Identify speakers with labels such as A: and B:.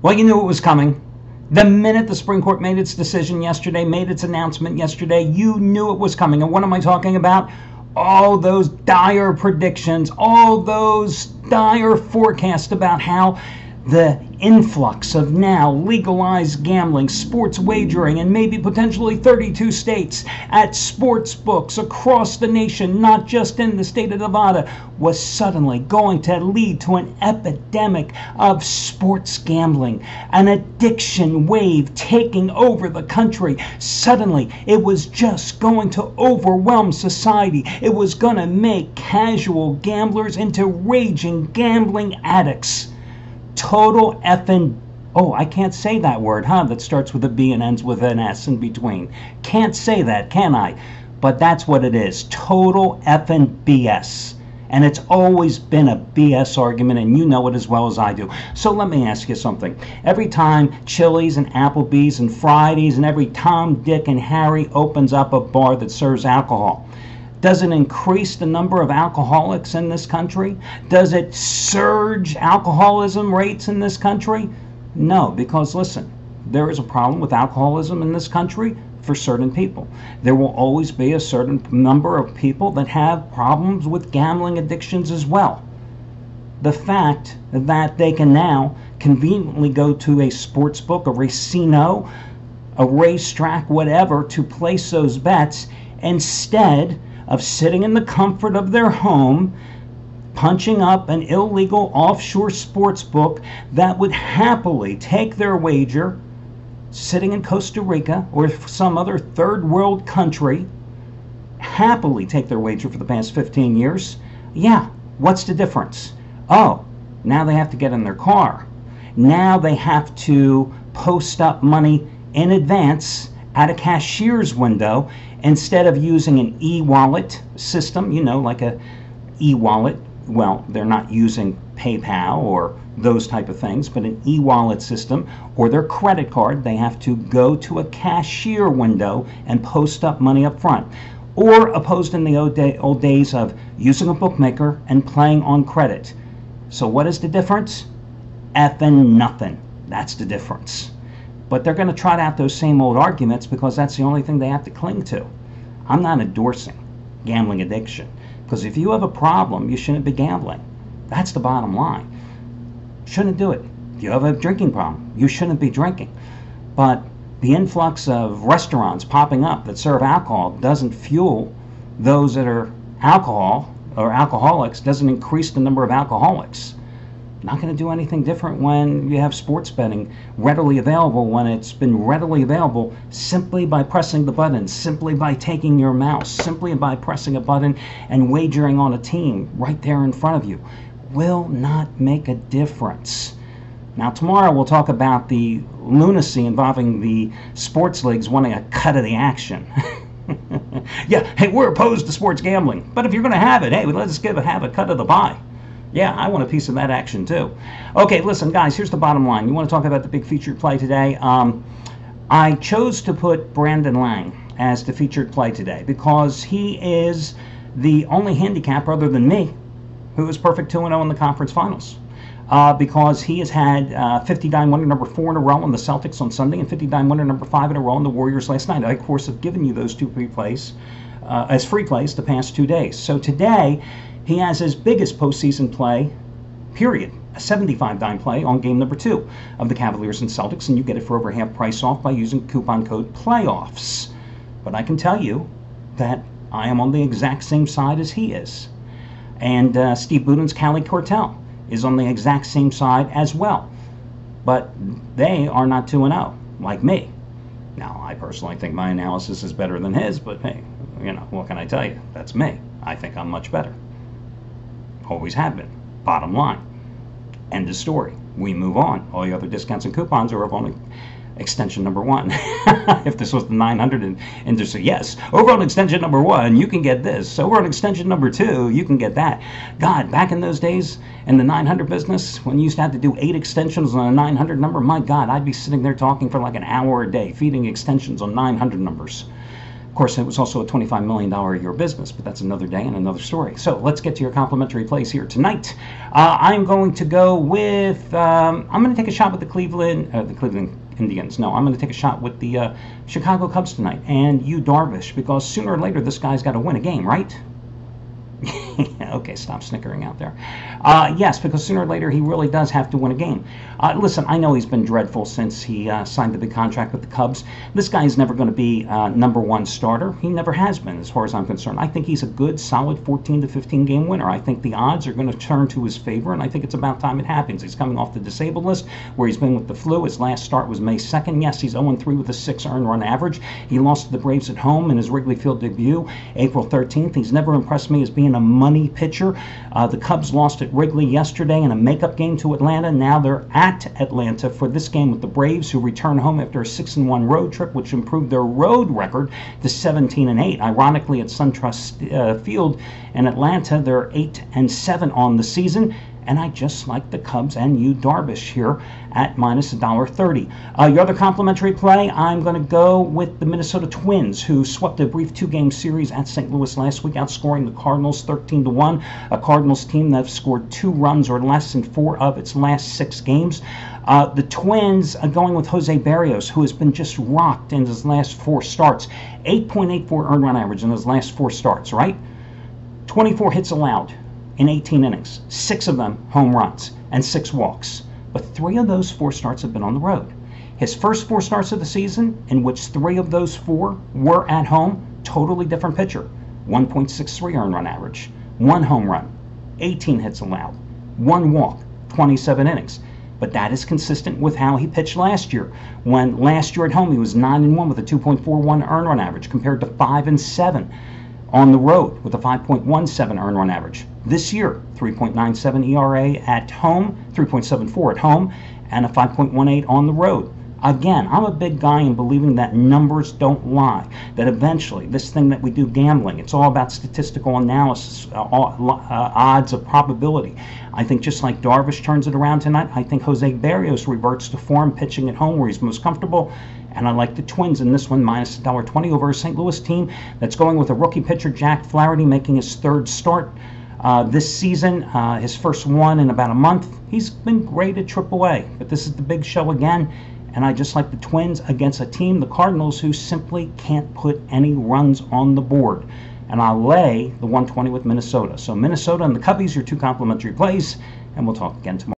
A: Well, you knew it was coming. The minute the Supreme Court made its decision yesterday, made its announcement yesterday, you knew it was coming. And what am I talking about? All those dire predictions, all those dire forecasts about how the influx of now legalized gambling, sports wagering, and maybe potentially 32 states at sports books across the nation, not just in the state of Nevada, was suddenly going to lead to an epidemic of sports gambling, an addiction wave taking over the country. Suddenly, it was just going to overwhelm society. It was going to make casual gamblers into raging gambling addicts. Total effing, oh, I can't say that word, huh? That starts with a B and ends with an S in between. Can't say that, can I? But that's what it is. Total effing BS. And it's always been a BS argument, and you know it as well as I do. So let me ask you something. Every time Chili's and Applebee's and Fridays and every Tom, Dick, and Harry opens up a bar that serves alcohol, does it increase the number of alcoholics in this country? Does it surge alcoholism rates in this country? No, because listen, there is a problem with alcoholism in this country for certain people. There will always be a certain number of people that have problems with gambling addictions as well. The fact that they can now conveniently go to a sports book, a racino, a racetrack, whatever, to place those bets instead of sitting in the comfort of their home, punching up an illegal offshore sports book that would happily take their wager, sitting in Costa Rica or some other third world country, happily take their wager for the past 15 years. Yeah, what's the difference? Oh, now they have to get in their car. Now they have to post up money in advance at a cashier's window instead of using an e-wallet system, you know, like a e-wallet. Well, they're not using PayPal or those type of things, but an e-wallet system or their credit card. They have to go to a cashier window and post up money up front. Or opposed in the old days of using a bookmaker and playing on credit. So what is the difference? Effing nothing. That's the difference. But they're going to trot out those same old arguments because that's the only thing they have to cling to. I'm not endorsing gambling addiction, because if you have a problem, you shouldn't be gambling. That's the bottom line. Shouldn't do it. If you have a drinking problem, you shouldn't be drinking. But the influx of restaurants popping up that serve alcohol doesn't fuel those that are alcohol or alcoholics, doesn't increase the number of alcoholics. Not going to do anything different when you have sports betting readily available, when it's been readily available simply by pressing the button, simply by taking your mouse, simply by pressing a button and wagering on a team right there in front of you. Will not make a difference. Now tomorrow we'll talk about the lunacy involving the sports leagues wanting a cut of the action. Yeah, hey, we're opposed to sports gambling, but if you're going to have it, hey, let's have a cut of the pie. Yeah, I want a piece of that action too. Okay, listen, guys, here's the bottom line. You want to talk about the big featured play today? I chose to put Brandon Lang as the featured play today because he is the only handicapper other than me who is perfect 2-0 in the conference finals. Because he has had 50-9 winner number 4 in a row on the Celtics on Sunday and 50-9 winner number 5 in a row on the Warriors last night. I, of course, have given you those two free plays as free plays the past 2 days. So today, he has his biggest postseason play, period, a 75-9 play on game number 2 of the Cavaliers and Celtics, and you get it for over half price off by using coupon code PLAYOFFS. But I can tell you that I am on the exact same side as he is. And Steve Buden's Cali Cartel is on the exact same side as well. But they are not 2-0, like me. Now, I personally think my analysis is better than his, but hey, you know, what can I tell you? That's me. I think I'm much better. Always have been. Bottom line. End of story. We move on. All the other discounts and coupons are of only extension number 1. If this was the 900 industry, yes. Over on extension number 1, you can get this. Over on extension number 2, you can get that. God, back in those days in the 900 business, when you used to have to do 8 extensions on a 900 number, my God, I'd be sitting there talking for like an hour a day, feeding extensions on 900 numbers. course, it was also a $25 million a year business, but that's another day and another story. So let's get to your complimentary plays here tonight. I'm going to go with, I'm going to take a shot with the Cleveland Indians. No, I'm going to take a shot with the Chicago Cubs tonight and Yu Darvish, because sooner or later this guy's got to win a game, right? Okay, stop snickering out there. Yes, because sooner or later he really does have to win a game. Listen, I know he's been dreadful since he signed the big contract with the Cubs. This guy is never going to be #1 starter. He never has been, as far as I'm concerned. I think he's a good, solid 14 to 15 game winner. I think the odds are going to turn to his favor, and I think it's about time it happens. He's coming off the disabled list, where he's been with the flu. His last start was May 2nd. Yes, he's 0-3 with a 6 earned run average. He lost to the Braves at home in his Wrigley Field debut, April 13th. He's never impressed me as being a money pitcher. The Cubs lost at Wrigley yesterday in a makeup game to Atlanta. Now they're at Atlanta for this game with the Braves, who return home after a 6-1 road trip, which improved their road record to 17-8. Ironically, at SunTrust Field in Atlanta, they're 8-7 on the season. And I just like the Cubs and Yu Darvish here at minus $1.30. Your other complimentary play, I'm going to go with the Minnesota Twins, who swept a brief 2-game series at St. Louis last week, outscoring the Cardinals 13-1, a Cardinals team that have scored 2 runs or less in 4 of its last 6 games. The Twins are going with Jose Berrios, who has been just rocked in his last 4 starts. 8.84 earned run average in his last 4 starts, right? 24 hits allowed in 18 innings, 6 of them home runs, and 6 walks. But 3 of those 4 starts have been on the road. His first 4 starts of the season, in which 3 of those 4 were at home, totally different pitcher. 1.63 earned run average, 1 home run, 18 hits allowed, 1 walk, 27 innings. But that is consistent with how he pitched last year, when last year at home he was 9-1 with a 2.41 earned run average, compared to 5-7 on the road with a 5.17 earned run average. This year, 3.97 ERA at home, 3.74 at home, and a 5.18 on the road. Again, I'm a big guy in believing that numbers don't lie, that eventually this thing that we do, gambling, it's all about statistical analysis, odds of probability. I think just like Darvish turns it around tonight, I think Jose Berrios reverts to form pitching at home where he's most comfortable. And I like the Twins in this one, minus $1.20 over a St. Louis team that's going with a rookie pitcher, Jack Flaherty, making his 3rd start this season, his first one in about a month. He's been great at AAA, but this is the big show again. And I just like the Twins against a team, the Cardinals, who simply can't put any runs on the board. And I'll lay the 120 with Minnesota. So Minnesota and the Cubbies, your 2 complimentary plays, and we'll talk again tomorrow.